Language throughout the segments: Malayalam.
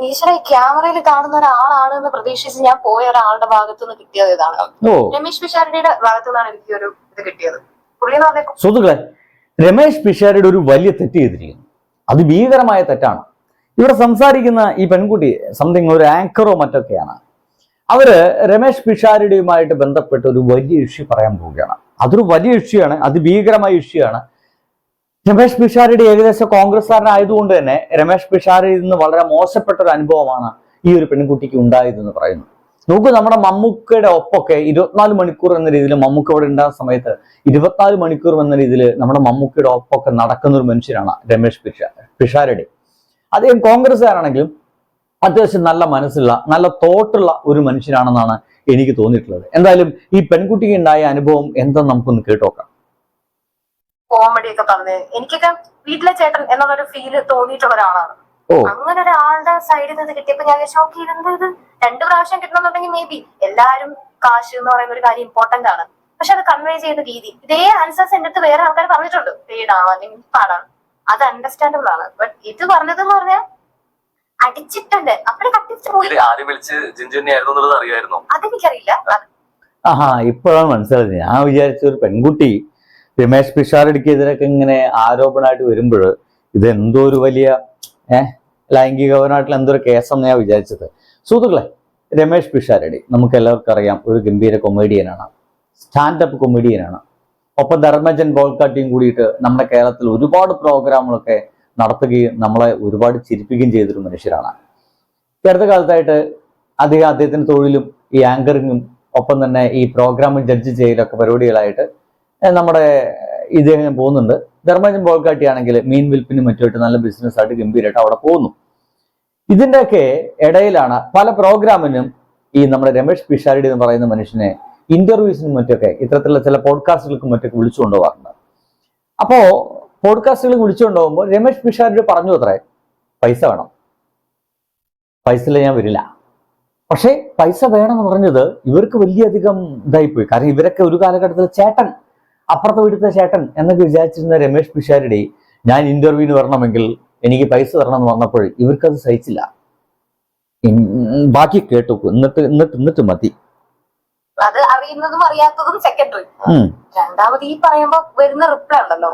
ഈശ്വര ക്യാമറയിൽ കാണുന്ന ഒരാളാണെന്ന് പ്രതീക്ഷിച്ച് ഞാൻ പോയ ഒരാളുടെ ഭാഗത്തുനിന്ന് കിട്ടിയത് ഇതാണ്. രമേശ് പിഷാരടിയുടെ ഭാഗത്തു നിന്നാണ് എനിക്ക് ഒരു ഇത് കിട്ടിയത്. സുഹൃത്തുക്കളെ, രമേശ് പിഷാരടി ഒരു വലിയ തെറ്റ് ചെയ്തിരിക്കുന്നു. അത് ഭീകരമായ തെറ്റാണ്. ഇവിടെ സംസാരിക്കുന്ന ഈ പെൺകുട്ടി സംതിങ് ഒരു ആങ്കറോ മറ്റൊക്കെയാണ്. അവര് രമേശ് പിഷാരടിയുമായിട്ട് ബന്ധപ്പെട്ട് ഒരു വലിയ ഇഷ്യൂ പറയാൻ പോവുകയാണ്. അതൊരു വലിയ ഇഷ്യൂ ആണ്, അതിഭീകരമായ ഇഷ്യൂ ആണ്. രമേശ് പിഷാരടി ഏകദേശം കോൺഗ്രസ്സുകാരനായതുകൊണ്ട് തന്നെ രമേശ് പിഷാരടിയിൽ നിന്ന് വളരെ മോശപ്പെട്ട ഒരു അനുഭവമാണ് ഈ ഒരു പെൺകുട്ടിക്ക് ഉണ്ടായതെന്ന് പറയുന്നു. നോക്കൂ, നമ്മുടെ മമ്മൂക്കയുടെ ഒപ്പൊക്കെ 24 മണിക്കൂർ എന്ന രീതിയിൽ മമ്മൂക്ക ഇവിടെ ഉണ്ടാകുന്ന സമയത്ത് 24 മണിക്കൂർ എന്ന രീതിയിൽ നമ്മുടെ മമ്മൂക്കയുടെ ഒപ്പൊക്കെ നടക്കുന്ന ഒരു മനുഷ്യനാണ് രമേശ് പിഷാരടി. അദ്ദേഹം കോൺഗ്രസ്സുകാരാണെങ്കിലും അത്യാവശ്യം നല്ല മനസ്സുള്ള നല്ല തോട്ടുള്ള ഒരു മനുഷ്യനാണെന്നാണ് എനിക്ക് തോന്നിയിട്ടുള്ളത്. എന്തായാലും ഈ പെൺകുട്ടിക്ക് ഉണ്ടായ അനുഭവം എന്താന്ന് നമുക്കൊന്ന് കേട്ടോക്കാം. കോമഡി ഒക്കെ പറഞ്ഞ് എനിക്കൊക്കെ വീട്ടിലെ ചേട്ടൻ എന്നുള്ളൊരു ഫീല് തോന്നിയിട്ടുള്ള ഒരാളാണ്. അങ്ങനെ ഒരാളുടെ സൈഡിൽ നിന്ന് കിട്ടിയപ്പോ ഞാൻ ഷോക്ക് ചെയ്തത് ഇത് 2 പ്രാവശ്യം കിട്ടണമെന്നുണ്ടെങ്കിൽ മേ ബി എല്ലാരും കാശ് എന്ന് പറയുന്ന ഒരു കാര്യം ഇമ്പോർട്ടന്റ് ആണ്. പക്ഷെ അത് കൺവേ ചെയ്ത രീതി, ഇതേ ആൻസേഴ്സ് എന്റെ അടുത്ത് വേറെ ആൾക്കാർ പറഞ്ഞിട്ടുണ്ട്. പേടാണ് അല്ലെങ്കിൽ പാടാണ്, അത് അണ്ടർസ്റ്റാൻഡബിൾ ആണ്. ബട്ട് ഇത് പറഞ്ഞതെന്ന് പറഞ്ഞാൽ അടിച്ചിട്ടുണ്ട്. അവിടെ കട്ടിച്ച് പോയി. അതെനിക്കറിയില്ല. ഇപ്പോഴാണ് മനസ്സിലായത്. ഞാൻ വിചാരിച്ച ഒരു പെൺകുട്ടി രമേശ് പിഷാരടിക്കെതിരൊക്കെ ഇങ്ങനെ ആരോപണമായിട്ട് വരുമ്പോൾ ഇതെന്തോ ഒരു വലിയ ലൈംഗികപരമായിട്ടുള്ള എന്തൊരു കേസെന്ന് ഞാൻ വിചാരിച്ചത്. സുഹൃത്തുക്കളെ, രമേശ് പിഷാരടി നമുക്ക് എല്ലാവർക്കും അറിയാം, ഒരു ഗംഭീര കൊമേഡിയനാണ്, സ്റ്റാൻഡപ്പ് കൊമേഡിയനാണ്. ഒപ്പം ധർമ്മജൻ ബോൾക്കാട്ടിയും കൂടിയിട്ട് നമ്മുടെ കേരളത്തിൽ ഒരുപാട് പ്രോഗ്രാമുകളൊക്കെ നടത്തുകയും നമ്മളെ ഒരുപാട് ചിരിപ്പിക്കുകയും ചെയ്തൊരു മനുഷ്യരാണ്. ഈ അടുത്ത കാലത്തായിട്ട് അദ്ദേഹത്തിന്റെ തൊഴിലും ഈ ആങ്കറിങ്ങും ഒപ്പം തന്നെ ഈ പ്രോഗ്രാമും ജഡ്ജ് ചെയ്യലൊക്കെ പരിപാടികളായിട്ട് നമ്മുടെ ഇദ്ദേഹം പോകുന്നുണ്ട്. ധർമ്മജൻ ബോൾക്കാട്ടി ആണെങ്കിൽ മീൻ വിൽപ്പിനും മറ്റുമായിട്ട് നല്ല ബിസിനസ് ആയിട്ട് ഗംഭീരമായിട്ട് അവിടെ പോകുന്നു. ഇതിൻ്റെയൊക്കെ ഇടയിലാണ് പല പ്രോഗ്രാമിനും ഈ നമ്മുടെ രമേശ് പിഷാരടി എന്ന് പറയുന്ന മനുഷ്യനെ ഇന്റർവ്യൂസിനും മറ്റൊക്കെ ഇത്തരത്തിലുള്ള ചില പോഡ്കാസ്റ്റുകൾക്കും മറ്റൊക്കെ വിളിച്ചുകൊണ്ടുപോകാറുണ്ട്. അപ്പോ പോഡ്കാസ്റ്റുകൾ വിളിച്ചുകൊണ്ടുപോകുമ്പോൾ രമേശ് പിഷാരടി പറഞ്ഞു അത്രേ, പൈസ വേണം, പൈസയില്ല ഞാൻ വരില്ല. പക്ഷേ പൈസ വേണമെന്ന് പറഞ്ഞത് ഇവർക്ക് വലിയധികം ഇതായിപ്പോയി. കാരണം ഇവരൊക്കെ ഒരു കാലഘട്ടത്തിൽ ചേട്ടൻ, അപ്പുറത്തെ വീട്ടിലത്തെ ചേട്ടൻ എന്നൊക്കെ വിചാരിച്ചിരുന്ന രമേശ് പിഷാരടി ഞാൻ ഇന്റർവ്യൂവിന് വരണമെങ്കിൽ എനിക്ക് പൈസ തരണം എന്ന് പറഞ്ഞപ്പോൾ ഇവർക്കത് സഹിച്ചില്ല. ബാക്കി കേട്ടു, എന്നിട്ട് മതി. അത് അറിയുന്നതും അറിയാത്തതും സെക്കൻഡറി. രണ്ടാമത് ഈ പറയുമ്പോ വരുന്ന റിപ്ലൈ ഉണ്ടല്ലോ,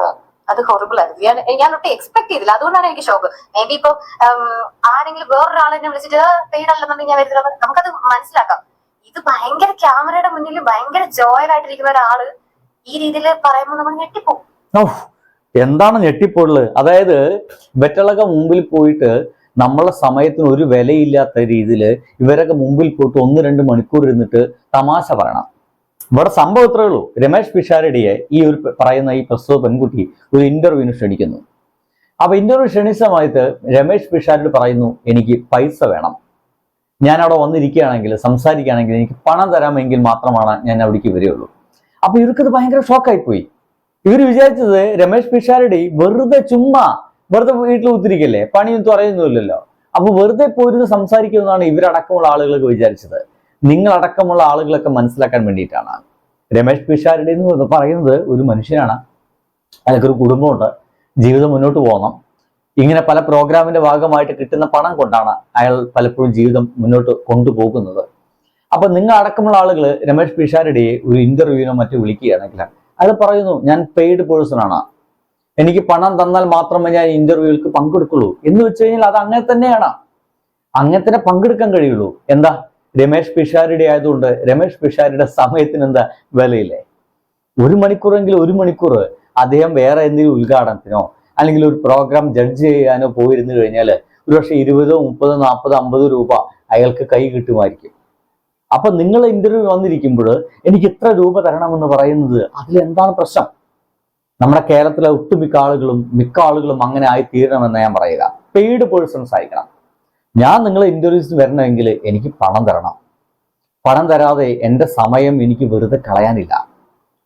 അത് ഹൊറിബിൾ ആയിരുന്നു. ഞാൻ ഒട്ടും എക്സ്പെക്ട് ചെയ്തില്ല. അതുകൊണ്ടാണ് എനിക്ക് ഷോക്ക്. മേ ബി ഇപ്പൊ ആരെങ്കിലും വേറൊരാളെന്നെ വിളിച്ചിട്ട് പെയ്ഡല്ലെന്നുണ്ടെങ്കിൽ ഞാൻ വരുന്നില്ല, നമുക്കത് മനസ്സിലാക്കാം. ഇത് ഭയങ്കര ക്യാമറയുടെ മുന്നിൽ ഭയങ്കര ജോയലായിട്ടിരിക്കുന്ന ഒരാള് ഈ രീതിയിൽ പറയുമ്പോൾ നമ്മൾ ഞെട്ടിപ്പോകും. എന്താണ് ഞെട്ടിപ്പോള്? അതായത് മറ്റുള്ളവർക്ക് മുമ്പിൽ പോയിട്ട് നമ്മളെ സമയത്തിന് ഒരു വിലയില്ലാത്ത രീതിയിൽ ഇവരൊക്കെ മുമ്പിൽ പോയിട്ട് 1-2 മണിക്കൂർ ഇരുന്നിട്ട് തമാശ പറയണം. ഇവിടെ സംഭവം ഇത്രേ ഉള്ളൂ. രമേശ് പിഷാരടിയെ ഈ ഒരു പറയുന്ന ഈ പ്രസ്തുത പെൺകുട്ടി ഒരു ഇന്റർവ്യൂവിന് ക്ഷണിക്കുന്നു. അപ്പൊ ഇന്റർവ്യൂ ക്ഷണിച്ച സമയത്ത് രമേശ് പിഷാരടി പറയുന്നു, എനിക്ക് പൈസ വേണം, ഞാൻ അവിടെ വന്നിരിക്കുകയാണെങ്കിൽ സംസാരിക്കുകയാണെങ്കിൽ എനിക്ക് പണം തരാമെങ്കിൽ മാത്രമാണ് ഞാൻ അവിടേക്ക് വരികയുള്ളൂ. അപ്പൊ ഇവർക്കത് ഭയങ്കര ഷോക്കായിപ്പോയി. ഇവർ വിചാരിച്ചത് രമേശ് പിഷാരടി വെറുതെ വീട്ടിൽ കുത്തിരിക്കല്ലേ, പണിയൊന്നും പറയുന്നില്ലല്ലോ, അപ്പൊ വെറുതെ പോയിരുന്ന് സംസാരിക്കുമെന്നാണ് ഇവരടക്കമുള്ള ആളുകളൊക്കെ വിചാരിച്ചത്. നിങ്ങളടക്കമുള്ള ആളുകളൊക്കെ മനസ്സിലാക്കാൻ വേണ്ടിയിട്ടാണ്. രമേശ് പിഷാരടി എന്ന് പറയുന്നത് ഒരു മനുഷ്യനാണ്, അയാൾക്കൊരു കുടുംബമുണ്ട്, ജീവിതം മുന്നോട്ട് പോകണം. ഇങ്ങനെ പല പ്രോഗ്രാമിന്റെ ഭാഗമായിട്ട് കിട്ടുന്ന പണം കൊണ്ടാണ് അയാൾ പലപ്പോഴും ജീവിതം മുന്നോട്ട് കൊണ്ടുപോകുന്നത്. അപ്പൊ നിങ്ങൾ അടക്കമുള്ള ആളുകൾ രമേശ് പിഷാരടിയെ ഒരു ഇന്റർവ്യൂവിനോ മറ്റോ വിളിക്കുകയാണെങ്കിൽ അയാൾ പറയുന്നു, ഞാൻ പെയ്ഡ് പേഴ്സൺ ആണ്, എനിക്ക് പണം തന്നാൽ മാത്രമേ ഞാൻ ഇന്റർവ്യൂവിലേക്ക് പങ്കെടുക്കുള്ളൂ എന്ന് വെച്ച് കഴിഞ്ഞാൽ അത് അങ്ങനെ തന്നെയാണ്, അങ്ങനെ തന്നെ പങ്കെടുക്കാൻ കഴിയുള്ളൂ. എന്താ, രമേശ് പിഷാരടി ആയതുകൊണ്ട് രമേശ് പിഷാരടിയുടെ സമയത്തിന് എന്താ വിലയില്ലേ? 1 മണിക്കൂറെങ്കിലും 1 മണിക്കൂർ അദ്ദേഹം വേറെ എന്തെങ്കിലും ഉദ്ഘാടനത്തിനോ അല്ലെങ്കിൽ ഒരു പ്രോഗ്രാം ജഡ്ജ് ചെയ്യാനോ പോയിരുന്നു കഴിഞ്ഞാൽ ഒരുപക്ഷെ 20, 30, 40, 50 രൂപ അയാൾക്ക് കൈ കിട്ടുമായിരിക്കും. അപ്പൊ നിങ്ങൾ ഇന്റർവ്യൂ വന്നിരിക്കുമ്പോൾ എനിക്ക് ഇത്ര രൂപ തരണമെന്ന് പറയുന്നത് അതിലെന്താണ് പ്രശ്നം? നമ്മുടെ കേരളത്തിലെ ഒട്ടുമിക്ക ആളുകളും അങ്ങനെ ആയി തീരണമെന്ന് ഞാൻ പറയുക. പെയ്ഡ് പേഴ്സൺസ് ആയിരിക്കണം. ഞാൻ നിങ്ങളെ ഇന്റർവ്യൂസിന് വരണമെങ്കിൽ എനിക്ക് പണം തരണം. പണം തരാതെ എൻ്റെ സമയം എനിക്ക് വെറുതെ കളയാനില്ല.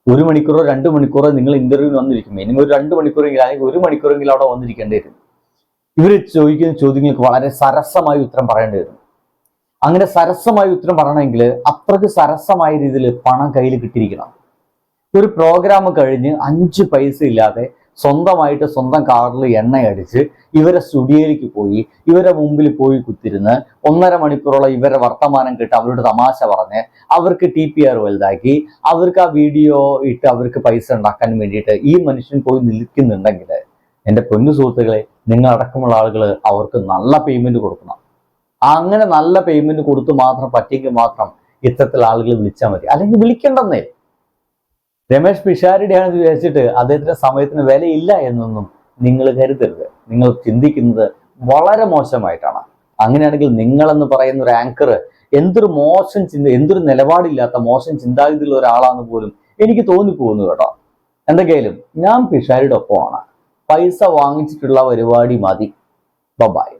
1 മണിക്കൂറോ 2 മണിക്കൂറോ നിങ്ങൾ ഇന്റർവ്യൂവിന് വന്നിരിക്കും, മിനിമം ഒരു 2 മണിക്കൂറെങ്കിലും അല്ലെങ്കിൽ 1 മണിക്കൂറെങ്കിലും അവിടെ വന്നിരിക്കേണ്ടി വരും. ഇവർ ചോദിക്കുന്ന ചോദ്യങ്ങൾക്ക് വളരെ സരസമായി ഉത്തരം പറയേണ്ടി വരും. അങ്ങനെ സരസമായി ഉത്തരം പറയണമെങ്കിൽ അത്രയ്ക്ക് സരസമായ രീതിയിൽ പണം കയ്യിൽ കിട്ടിയിരിക്കണം. ഒരു പ്രോഗ്രാം കഴിഞ്ഞ് 5 പൈസ ഇല്ലാതെ സ്വന്തമായിട്ട് സ്വന്തം കാറിൽ എണ്ണയടിച്ച് ഇവരെ സ്റ്റുഡിയോയിലേക്ക് പോയി ഇവരെ മുമ്പിൽ പോയി കുത്തിരുന്ന് 1.5 മണിക്കൂറോളം ഇവരെ വർത്തമാനം കേട്ട് അവരുടെ തമാശ പറഞ്ഞ് അവർക്ക് TPR വലുതാക്കി അവർക്ക് ആ വീഡിയോ ഇട്ട് അവർക്ക് പൈസ ഉണ്ടാക്കാൻ വേണ്ടിയിട്ട് ഈ മനുഷ്യൻ പോയി നിൽക്കുന്നുണ്ടെങ്കിൽ എൻ്റെ പൊന്നു സുഹൃത്തുക്കളെ, നിങ്ങളടക്കമുള്ള ആളുകൾ അവർക്ക് നല്ല പേയ്മെന്റ് കൊടുക്കണം. അങ്ങനെ നല്ല പേയ്മെന്റ് കൊടുത്ത് മാത്രം പറ്റിയെങ്കിൽ മാത്രം ഇത്തരത്തിൽ ആളുകൾ വിളിച്ചാൽ മതി, അല്ലെങ്കിൽ വിളിക്കണ്ടെന്നേ. രമേശ് പിഷാരടിയാണെന്ന് വിചാരിച്ചിട്ട് അദ്ദേഹത്തിന്റെ സമയത്തിന് വിലയില്ല എന്നൊന്നും നിങ്ങൾ കരുതരുത്. നിങ്ങൾ ചിന്തിക്കുന്നത് വളരെ മോശമായിട്ടാണ്. അങ്ങനെയാണെങ്കിൽ നിങ്ങളെന്ന് പറയുന്ന ഒരു ആങ്കർ എന്തൊരു മോശം എന്തൊരു നിലപാടില്ലാത്ത മോശം ചിന്താഗതിയുള്ള ഒരാളാന്ന് പോലും എനിക്ക് തോന്നിപ്പോകുന്നു കേട്ടോ. എന്തൊക്കെയായാലും ഞാൻ പിഷാരിയുടെ ഒപ്പമാണ്. പൈസ വാങ്ങിച്ചിട്ടുള്ള പരിപാടി മതി. ബൈ.